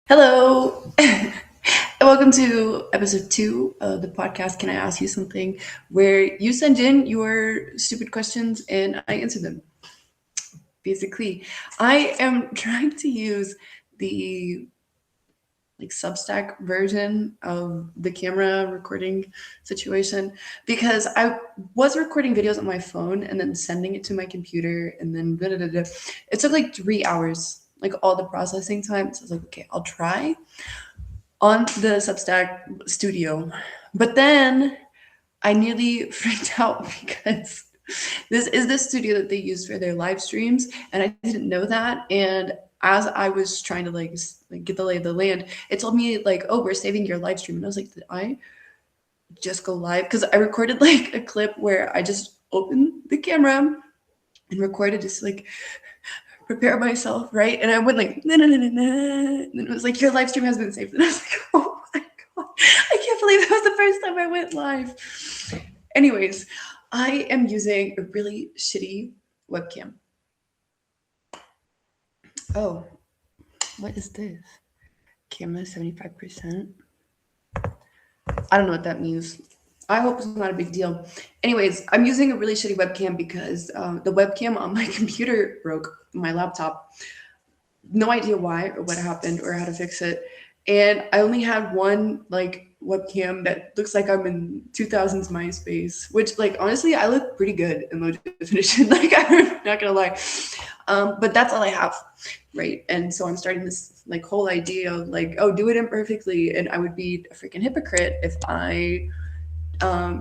Hello, and welcome to episode 2 of the podcast. Can I ask you something? Where you send in your stupid questions and I answer them. Basically, I am trying to use the Substack version of the camera recording situation because I was recording videos on my phone and then sending it to my computer and then da, da, da, da. It took like 3 hours, like all the processing time. So I was like, okay, I'll try on the Substack studio. But then I nearly freaked out because this is the studio that they use for their live streams, and I didn't know that. And as I was trying to get the lay of the land, it told me like, "Oh, we're saving your live stream," and I was like, "Did I just go live?" Because I recorded like a clip where I just opened the camera and recorded just like prepare myself, right? And I went like, nah, nah, nah, nah, nah. And it was like, your live stream has been saved. And I was like, oh my God, I can't believe that was the first time I went live. Anyways, I am using a really shitty webcam. Oh, what is this? Camera 75%. I don't know what that means. I hope it's not a big deal. Anyways, I'm using a really shitty webcam because the webcam on my computer broke, my laptop. No idea why or what happened or how to fix it. And I only had one like webcam that looks like I'm in 2000s MySpace, which like honestly I look pretty good in low definition. Like I'm not gonna lie, but that's all I have, right? And so I'm starting this like whole idea of like, oh, do it imperfectly, and I would be a freaking hypocrite if I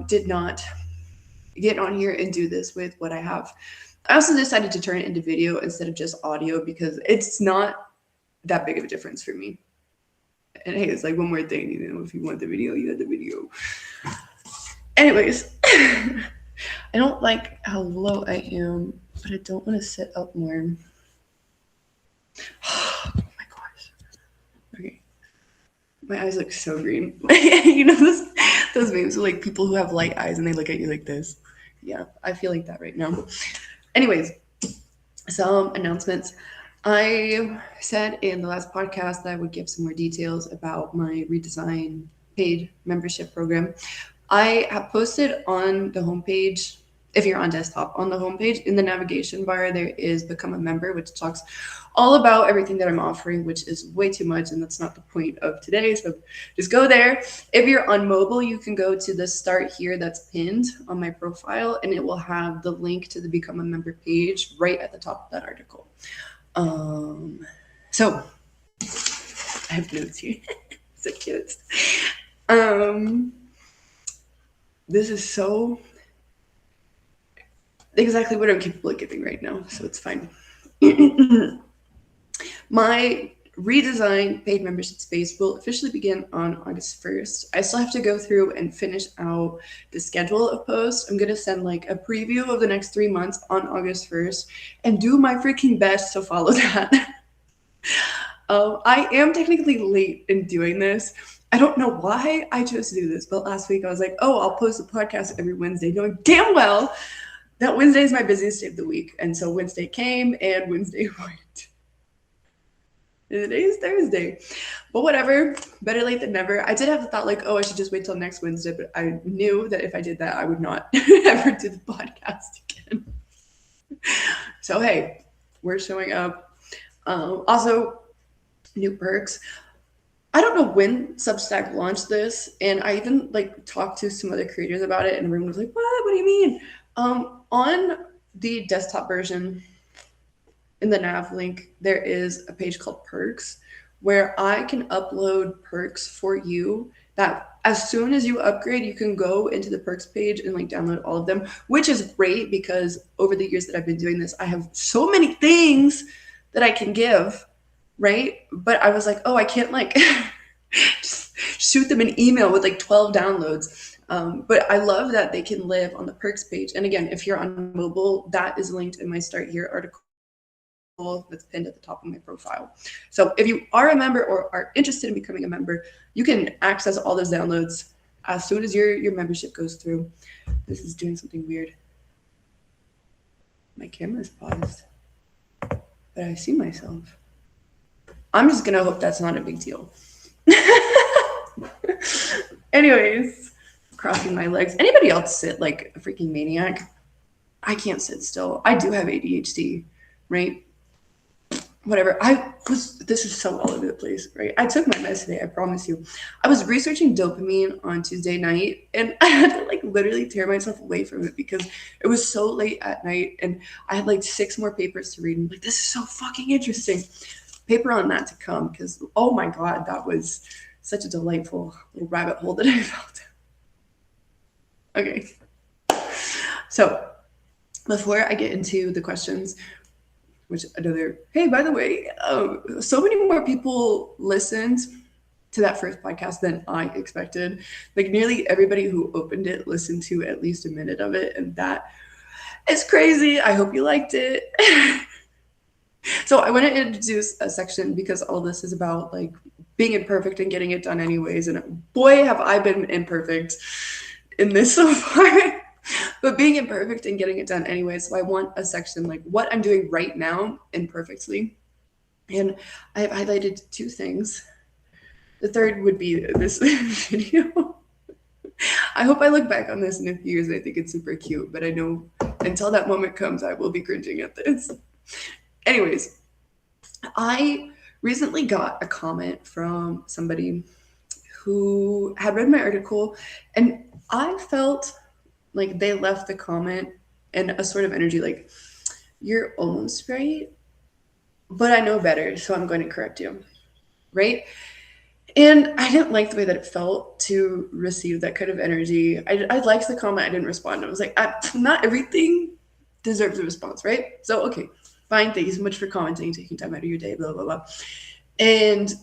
did not get on here and do this with what I have. I also decided to turn it into video instead of just audio because it's not that big of a difference for me. And hey, it's like one more thing, if you want the video, you have the video. Anyways, I don't like how low I am, but I don't want to sit up more. Oh my gosh. Okay. My eyes look so green. Those memes of like people who have light eyes and they look at you like this. Yeah, I feel like that right now. Anyways, some announcements. I said in the last podcast that I would give some more details about my redesign paid membership program. I have posted on the homepage, if you're on desktop, on the homepage in the navigation bar, there is Become a Member, which talks all about everything that I'm offering, which is way too much, and that's not the point of today. So just go there. If you're on mobile, you can go to the Start Here that's pinned on my profile, and it will have the link to the Become a Member page right at the top of that article. So I have notes here. So cute. This is so exactly what I'm capable of giving right now, so it's fine. My redesigned paid membership space will officially begin on August 1st. I still have to go through and finish out the schedule of posts. I'm going to send like a preview of the next 3 months on August 1st and do my freaking best to follow that. I am technically late in doing this. I don't know why I chose to do this, but last week I was like, oh, I'll post a podcast every Wednesday, knowing damn well that Wednesday is my busiest day of the week. And so Wednesday came and Wednesday went. And today is Thursday. But whatever, better late than never. I did have the thought like, oh, I should just wait till next Wednesday, but I knew that if I did that, I would not ever do the podcast again. So hey, we're showing up. Also, new perks. I don't know when Substack launched this, and I even like talked to some other creators about it, and everyone was like, "What? What do you mean?" On the desktop version, in the nav link, there is a page called Perks, where I can upload perks for you. That as soon as you upgrade, you can go into the perks page and like download all of them, which is great because over the years that I've been doing this, I have so many things that I can give, right? But I was like, oh, I can't like just shoot them an email with like 12 downloads. But I love that they can live on the perks page. And again, if you're on mobile, that is linked in my Start Here article that's pinned at the top of my profile. So if you are a member or are interested in becoming a member, you can access all those downloads as soon as your membership goes through. This is doing something weird. My camera's paused, but I see myself. I'm just gonna hope that's not a big deal. Anyways, crossing my legs. Anybody else sit like a freaking maniac? I can't sit still. I do have ADHD, right? Whatever. This is so all over the place, right? I took my meds today, I promise you. I was researching dopamine on Tuesday night, and I had to like literally tear myself away from it because it was so late at night and I had like 6 more papers to read. And like, this is so fucking interesting. Paper on that to come, because oh my God, that was such a delightful little rabbit hole that I felt. Okay. So before I get into the questions, which another, hey, by the way, so many more people listened to that first podcast than I expected. Like nearly everybody who opened it listened to at least a minute of it, and that is crazy. I hope you liked it. So I want to introduce a section because all this is about like being imperfect and getting it done anyways. And boy, have I been imperfect in this so far. But being imperfect and getting it done anyway. So I want a section like what I'm doing right now imperfectly. And I have highlighted 2 things. The third would be this video. I hope I look back on this in a few years and I think it's super cute, but I know until that moment comes, I will be cringing at this. Anyways, I recently got a comment from somebody who had read my article, and I felt like they left the comment in a sort of energy like, you're almost right, but I know better, so I'm going to correct you, right? And I didn't like the way that it felt to receive that kind of energy. I liked the comment. I didn't respond. I was like, not everything deserves a response, right? So, okay, fine. Thank you so much for commenting, taking time out of your day, blah, blah, blah. And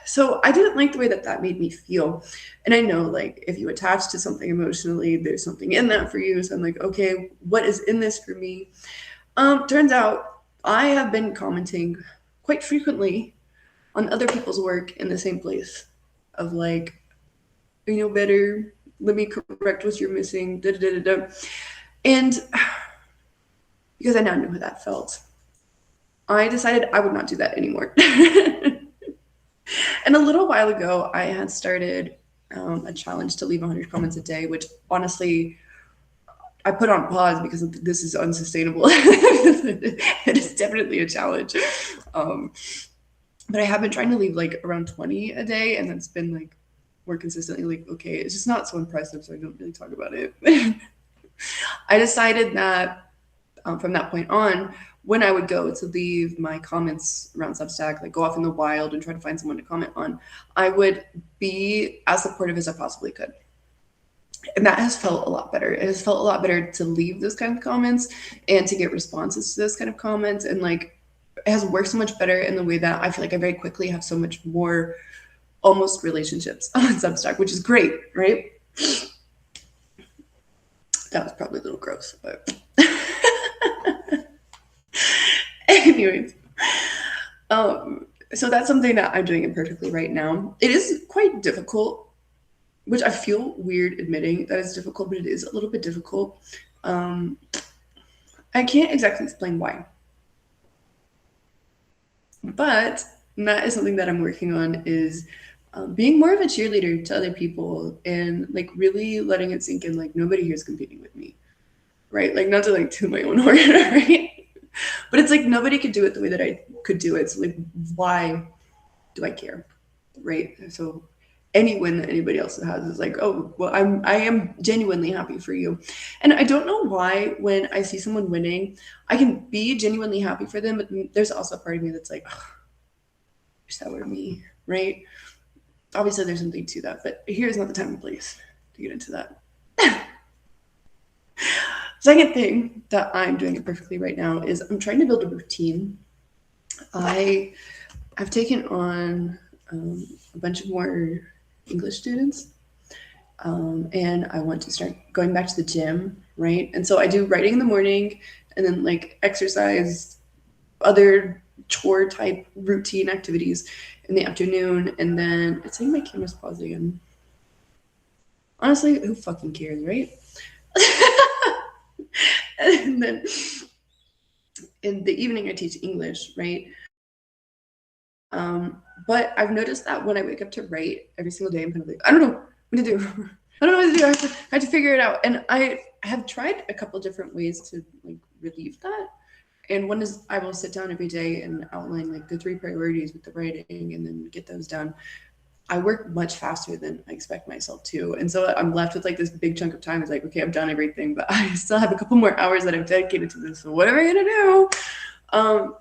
so I didn't like the way that that made me feel. And I know, like, if you attach to something emotionally, there's something in that for you. So I'm like, okay, what is in this for me? Turns out I have been commenting quite frequently on other people's work in the same place of like, you know better, let me correct what you're missing, da da da da. And because I now knew how that felt, I decided I would not do that anymore. And a little while ago, I had started a challenge to leave 100 comments a day, which honestly, I put on pause because this is unsustainable. It is definitely a challenge. But I have been trying to leave like around 20 a day, and that's been like more consistently like, okay, it's just not so impressive, so I don't really talk about it. I decided that from that point on, when I would go to leave my comments around Substack, like go off in the wild and try to find someone to comment on, I would be as supportive as I possibly could. And that has felt a lot better. It has felt a lot better to leave those kind of comments and to get responses to those kind of comments. And like, it has worked so much better in the way that I feel like I very quickly have so much more almost relationships on Substack, which is great, right? That was probably a little gross, but anyways. So that's something that I'm doing imperfectly right now. It is quite difficult, which I feel weird admitting that it's difficult, but it is a little bit difficult. I can't exactly explain why. But that is something that I'm working on, is being more of a cheerleader to other people and like really letting it sink in, like nobody here is competing with me, right? Like not to like toot my own horn, right? But it's like nobody could do it the way that I could do it. So like, why do I care, right? So any win that anybody else has is like, oh, well, I am genuinely happy for you. And I don't know why when I see someone winning, I can be genuinely happy for them, but there's also a part of me that's like, oh, wish that were me, right? Obviously there's something to that, but here's not the time and place to get into that. Second thing that I'm doing imperfectly right now is I'm trying to build a routine. I've taken on a bunch of more English students, and I want to start going back to the gym, right? And so I do writing in the morning, and then like exercise, other chore type routine activities in the afternoon, and then it's like my camera's paused again. Honestly, who fucking cares, right? And then in the evening I teach English, right? But I've noticed that when I wake up to write every single day, I'm kind of like, I don't know what to do. I don't know what to do. I have to figure it out. And I have tried a couple different ways to like relieve that. And one is I will sit down every day and outline like the 3 priorities with the writing and then get those done. I work much faster than I expect myself to. And so I'm left with like this big chunk of time. It's like, okay, I've done everything, but I still have a couple more hours that I've dedicated to this. So what am I going to do?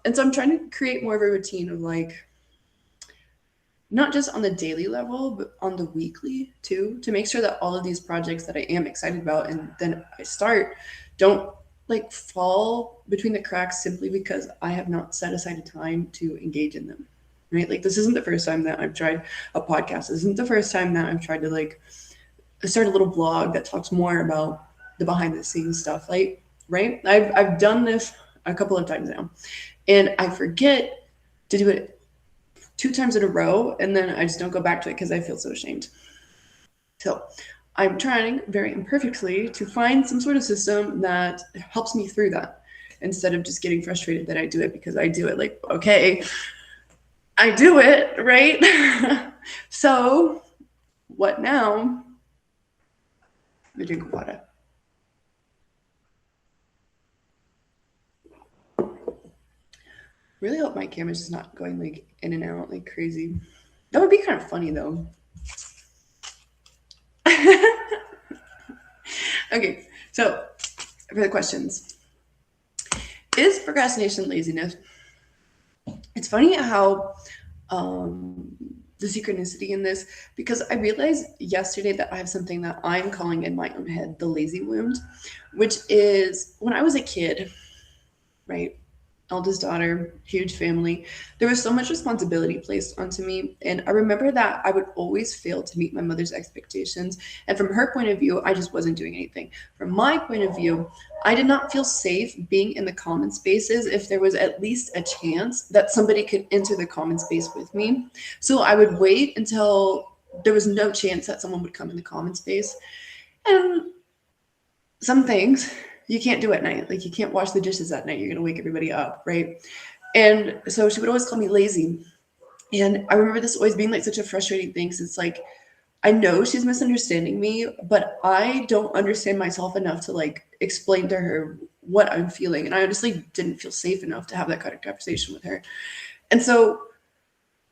And so I'm trying to create more of a routine of like, not just on the daily level, but on the weekly too, to make sure that all of these projects that I am excited about and then I start don't like fall between the cracks simply because I have not set aside a time to engage in them. Right? Like this isn't the first time that I've tried a podcast. This isn't the first time that I've tried to like start a little blog that talks more about the behind the scenes stuff. Like, right? I've done this a couple of times now. And I forget to do it 2 times in a row, and then I just don't go back to it because I feel so ashamed. So I'm trying very imperfectly to find some sort of system that helps me through that instead of just getting frustrated that I do it because I do it like, okay, I do it, right? So what now? Let me drink water. Really hope my camera's just not going like in and out like crazy. That would be kind of funny though. Okay, so for the questions, is procrastination laziness? It's funny how the synchronicity in this, because I realized yesterday that I have something that I'm calling in my own head the lazy wound, which is when I was a kid, right? Eldest daughter, huge family. There was so much responsibility placed onto me. And I remember that I would always fail to meet my mother's expectations. And from her point of view, I just wasn't doing anything. From my point of view, I did not feel safe being in the common spaces if there was at least a chance that somebody could enter the common space with me. So I would wait until there was no chance that someone would come in the common space. And some things you can't do at night. Like you can't wash the dishes at night. You're gonna wake everybody up, right? And so she would always call me lazy. And I remember this always being like such a frustrating thing. Cause it's like I know she's misunderstanding me, but I don't understand myself enough to like explain to her what I'm feeling. And I honestly didn't feel safe enough to have that kind of conversation with her. And so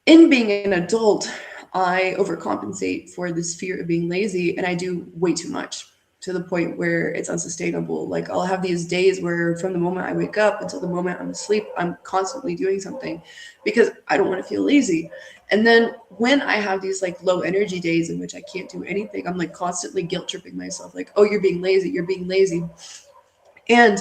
in being an adult, I overcompensate for this fear of being lazy and I do way too much to the point where it's unsustainable. Like I'll have these days where from the moment I wake up until the moment I'm asleep, I'm constantly doing something because I don't want to feel lazy. And then when I have these like low energy days in which I can't do anything, I'm like constantly guilt tripping myself like, oh, you're being lazy, you're being lazy. And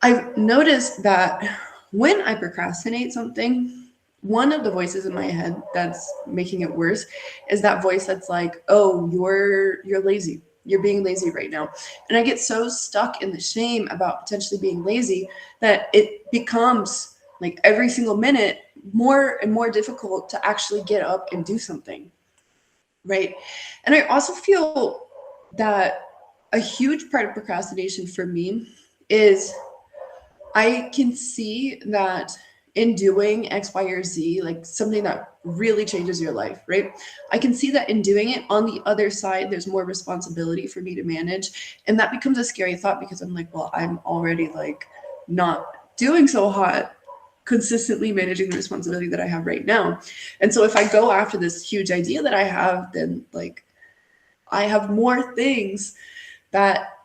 I've noticed that when I procrastinate something, one of the voices in my head that's making it worse is that voice that's like, oh, you're lazy. You're being lazy right now. And I get so stuck in the shame about potentially being lazy that it becomes like every single minute more and more difficult to actually get up and do something. Right. And I also feel that a huge part of procrastination for me is I can see that in doing X, Y, or Z, like something that really changes your life, right? I can see that in doing it on the other side, there's more responsibility for me to manage. And that becomes a scary thought because I'm like, well, I'm already like not doing so hot consistently managing the responsibility that I have right now. And so if I go after this huge idea that I have, then like I have more things that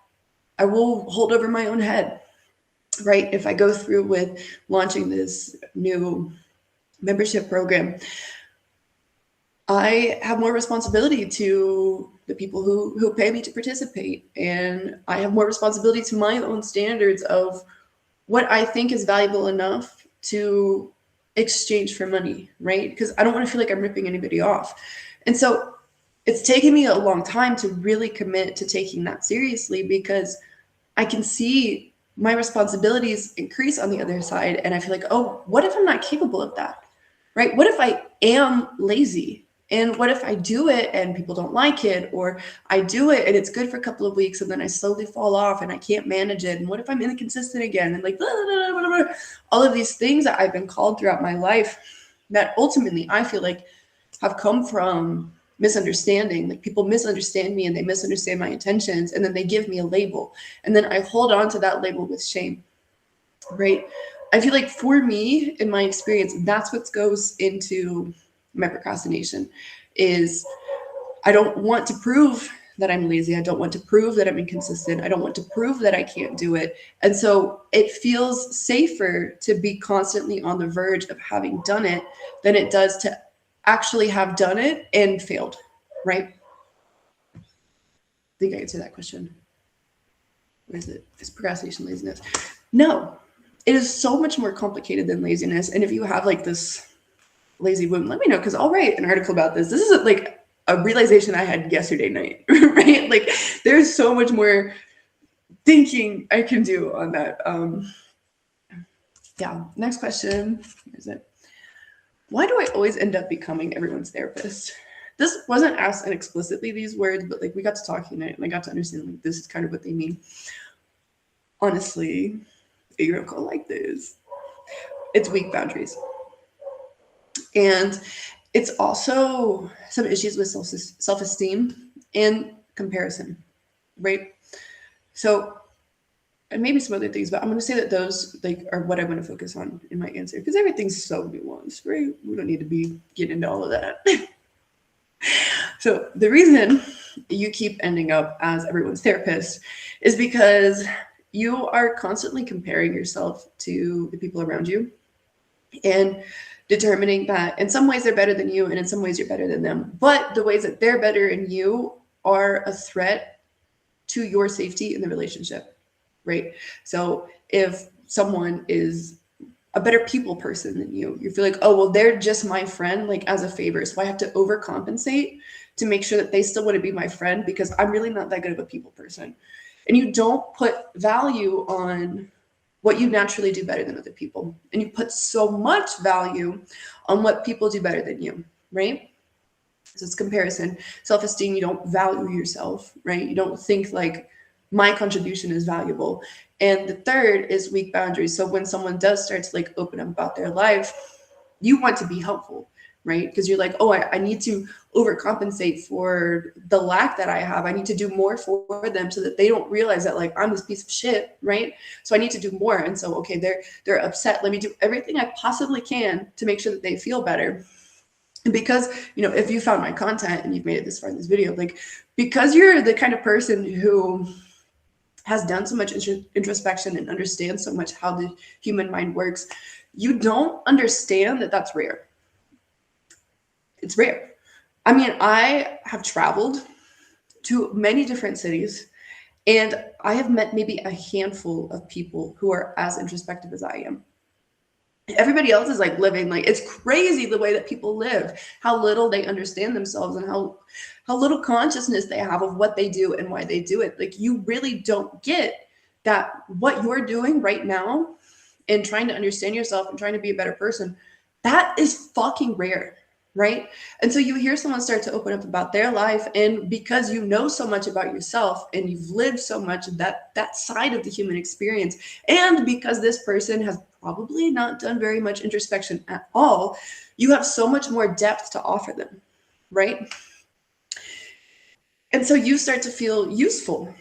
I will hold over my own head. Right? If I go through with launching this new membership program, I have more responsibility to the people who pay me to participate. And I have more responsibility to my own standards of what I think is valuable enough to exchange for money, right? Because I don't want to feel like I'm ripping anybody off. And so it's taken me a long time to really commit to taking that seriously because I can see my responsibilities increase on the other side. And I feel like, oh, what if I'm not capable of that? Right? What if I am lazy? And what if I do it and people don't like it? Or I do it and it's good for a couple of weeks and then I slowly fall off and I can't manage it? And what if I'm inconsistent again? And like, blah, blah, blah, blah, blah. All of these things that I've been called throughout my life. that ultimately I feel like have come from misunderstanding. Like people misunderstand me and they misunderstand my intentions, and then they give me a label, and then I hold on to that label with shame, right? I feel like for me, in my experience, that's what goes into my procrastination is I don't want to prove that I'm lazy. I don't want to prove that I'm inconsistent. I don't want to prove that I can't do it. And so it feels safer to be constantly on the verge of having done it than it does to actually have done it and failed, right? I think I answered that question. Where is it? Is procrastination laziness? No, it is so much more complicated than laziness. And if you have like this lazy woman, let me know because I'll write an article about this. This is like a realization I had yesterday night, right? Like there's so much more thinking I can do on that. Yeah. Next question. Where is it? Why do I always end up becoming everyone's therapist? This wasn't asked explicitly, these words, but like we got to talking and I got to understand like this is kind of what they mean. Honestly, you're gonna go like this. It's weak boundaries. And it's also some issues with self-esteem and comparison, right? So, and maybe some other things, but I'm going to say that those like are what I want to focus on in my answer because everything's so nuanced, right? We don't need to be getting into all of that. So the reason you keep ending up as everyone's therapist is because you are constantly comparing yourself to the people around you and determining that in some ways they're better than you and in some ways you're better than them. But the ways that they're better than you are a threat to your safety in the relationship, right? So if someone is a better people person than you feel like, oh, well, they're just my friend, like as a favor. So I have to overcompensate to make sure that they still want to be my friend because I'm really not that good of a people person. And you don't put value on what you naturally do better than other people. And you put so much value on what people do better than you, right? So it's comparison. Self-esteem, you don't value yourself, right? You don't think like my contribution is valuable. And the third is weak boundaries. So when someone does start to like open up about their life, you want to be helpful, right? Because you're like, oh, I need to overcompensate for the lack that I have. I need to do more for them so that they don't realize that like I'm this piece of shit, right? So I need to do more. And so, okay, they're upset. Let me do everything I possibly can to make sure that they feel better. And because, you know, if you found my content and you've made it this far in this video, like because you're the kind of person who has done so much introspection and understands so much how the human mind works, you don't understand that that's rare. It's rare. I mean, I have traveled to many different cities and I have met maybe a handful of people who are as introspective as I am. Everybody else is like living, like it's crazy the way that people live, how little they understand themselves and how little consciousness they have of what they do and why they do it. Like you really don't get that what you're doing right now and trying to understand yourself and trying to be a better person, that is fucking rare. Right. And so you hear someone start to open up about their life. And because you know so much about yourself and you've lived so much of that side of the human experience, and because this person has probably not done very much introspection at all, you have so much more depth to offer them. Right. And so you start to feel useful.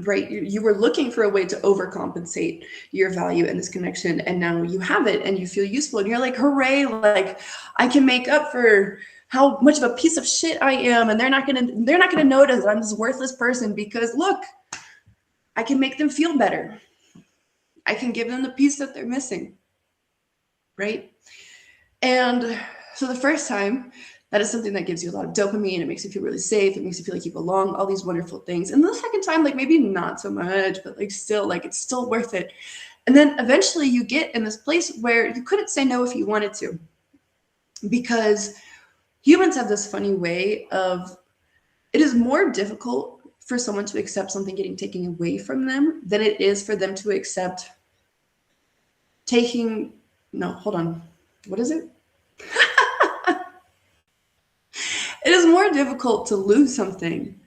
Right. You were looking for a way to overcompensate your value in this connection. And now you have it and you feel useful and you're like, hooray, like I can make up for how much of a piece of shit I am. And they're not gonna notice that I'm this worthless person because look, I can make them feel better. I can give them the piece that they're missing. Right. And so the first time, that is something that gives you a lot of dopamine. It makes you feel really safe. It makes you feel like you belong, all these wonderful things. And the second time, like maybe not so much, but like still, like it's still worth it. And then eventually you get in this place where you couldn't say no if you wanted to. Because humans have this funny way of, it is more difficult for someone to accept something getting taken away from them than it is for them to accept taking, no, hold on. What is it? It is more difficult to lose something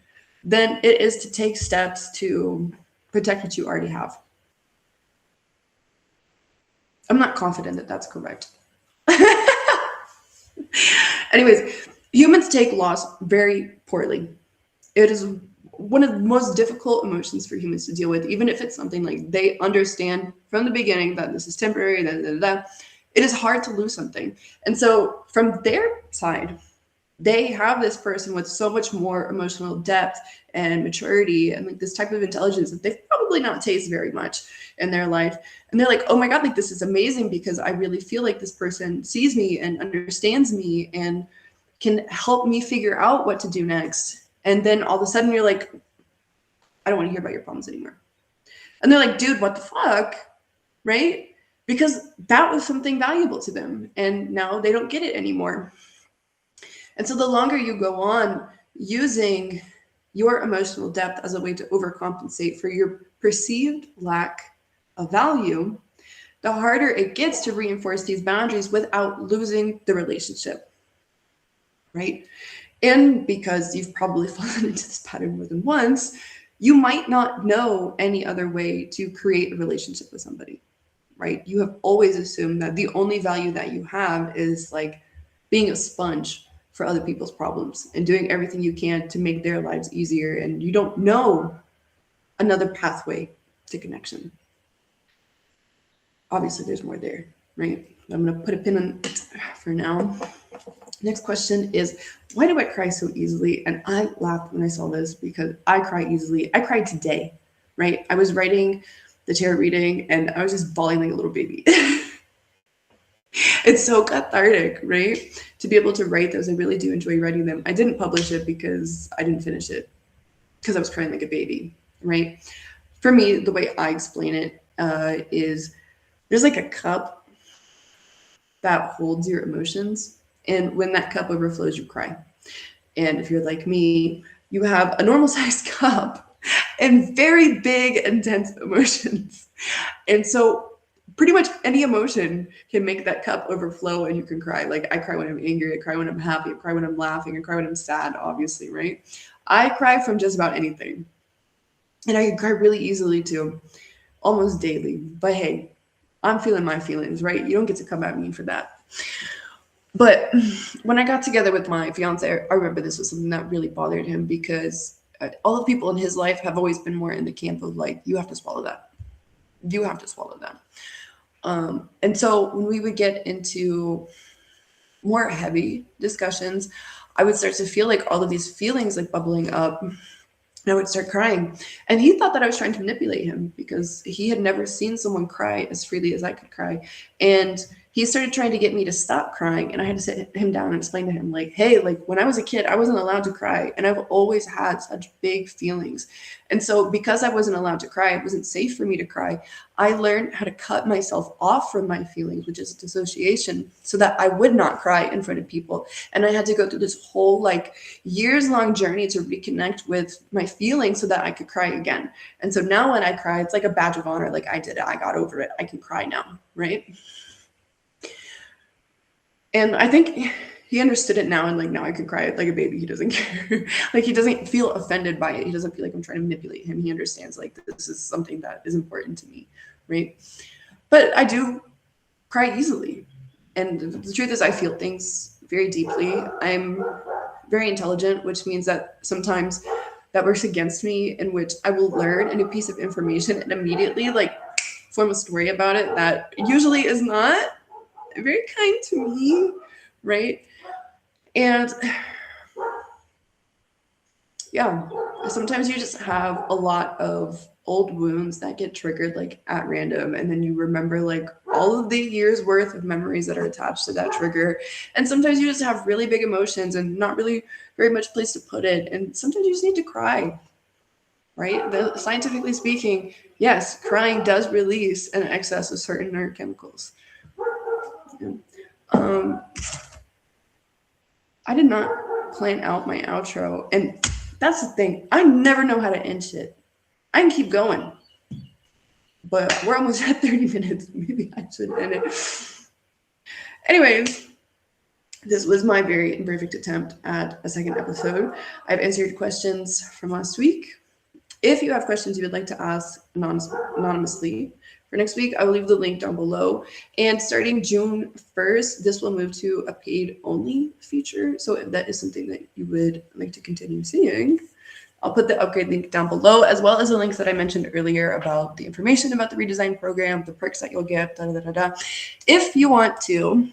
than it is to take steps to protect what you already have. I'm not confident that that's correct. Anyways, humans take loss very poorly. It is one of the most difficult emotions for humans to deal with, even if it's something like they understand from the beginning that this is temporary, it is hard to lose something. And so from their side, they have this person with so much more emotional depth and maturity and like this type of intelligence that they've probably not tasted very much in their life. And they're like, oh my God, like this is amazing because I really feel like this person sees me and understands me and can help me figure out what to do next. And then all of a sudden you're like, I don't want to hear about your problems anymore. And they're like, dude, what the fuck? Right? Because that was something valuable to them. And now they don't get it anymore. And so the longer you go on using your emotional depth as a way to overcompensate for your perceived lack of value, the harder it gets to reinforce these boundaries without losing the relationship, right? And because you've probably fallen into this pattern more than once, you might not know any other way to create a relationship with somebody, right? You have always assumed that the only value that you have is like being a sponge for other people's problems and doing everything you can to make their lives easier. And you don't know another pathway to connection. Obviously, there's more there, right? I'm going to put a pin on it for now. Next question is, why do I cry so easily? And I laughed when I saw this because I cry easily. I cried today, right? I was writing the tarot reading and I was just bawling like a little baby. It's so cathartic, right? To be able to write those. I really do enjoy writing them. I didn't publish it because I didn't finish it because I was crying like a baby, right? For me, the way I explain it is there's like a cup that holds your emotions. And when that cup overflows, you cry. And if you're like me, you have a normal sized cup and very big, intense emotions. And so pretty much any emotion can make that cup overflow and you can cry. Like I cry when I'm angry, I cry when I'm happy, I cry when I'm laughing, I cry when I'm sad, obviously, right? I cry from just about anything. And I cry really easily too, almost daily. But hey, I'm feeling my feelings, right? You don't get to come at me for that. But when I got together with my fiance, I remember this was something that really bothered him because all the people in his life have always been more in the camp of like, you have to swallow that. You have to swallow that. And so when we would get into more heavy discussions, I would start to feel like all of these feelings like bubbling up and I would start crying. And he thought that I was trying to manipulate him because he had never seen someone cry as freely as I could cry. And he started trying to get me to stop crying. And I had to sit him down and explain to him like, hey, like when I was a kid, I wasn't allowed to cry. And I've always had such big feelings. And so because I wasn't allowed to cry, it wasn't safe for me to cry. I learned how to cut myself off from my feelings, which is dissociation, so that I would not cry in front of people. And I had to go through this whole like years long journey to reconnect with my feelings so that I could cry again. And so now when I cry, it's like a badge of honor. Like I did it, I got over it. I can cry now, right? And I think he understood it now, and like now I can cry like a baby. He doesn't care. Like he doesn't feel offended by it. He doesn't feel like I'm trying to manipulate him. He understands like this is something that is important to me, right? But I do cry easily. And the truth is I feel things very deeply. I'm very intelligent, which means that sometimes that works against me, in which I will learn a new piece of information and immediately like form a story about it that usually is not very kind to me, right? And yeah, sometimes you just have a lot of old wounds that get triggered like at random, and then you remember like all of the years worth of memories that are attached to that trigger. And sometimes you just have really big emotions and not really very much place to put it, and sometimes you just need to cry, right? Scientifically speaking, yes, crying does release an excess of certain neurochemicals. I did not plan out my outro, and that's the thing. I never know how to end shit. I can keep going, but we're almost at 30 minutes. Maybe I should end it. Anyways, this was my very imperfect attempt at a second episode. I've answered questions from last week. If you have questions you would like to ask anonymously, for next week. I will leave the link down below. And starting June 1st, this will move to a paid only feature. So if that is something that you would like to continue seeing, I'll put the upgrade link down below, as well as the links that I mentioned earlier about the information about the redesign program, the perks that you'll get, da, da, da, da. If you want to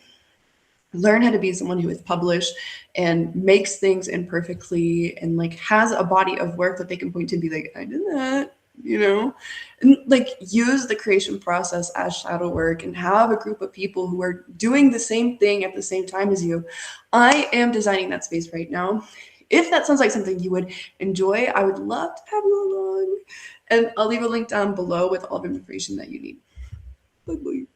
learn how to be someone who is published and makes things imperfectly and like has a body of work that they can point to and be like, I did that, you know, and like use the creation process as shadow work and have a group of people who are doing the same thing at the same time as you. I am designing that space right now. If that sounds like something you would enjoy, I would love to have you along. And I'll leave a link down below with all the information that you need. Bye-bye.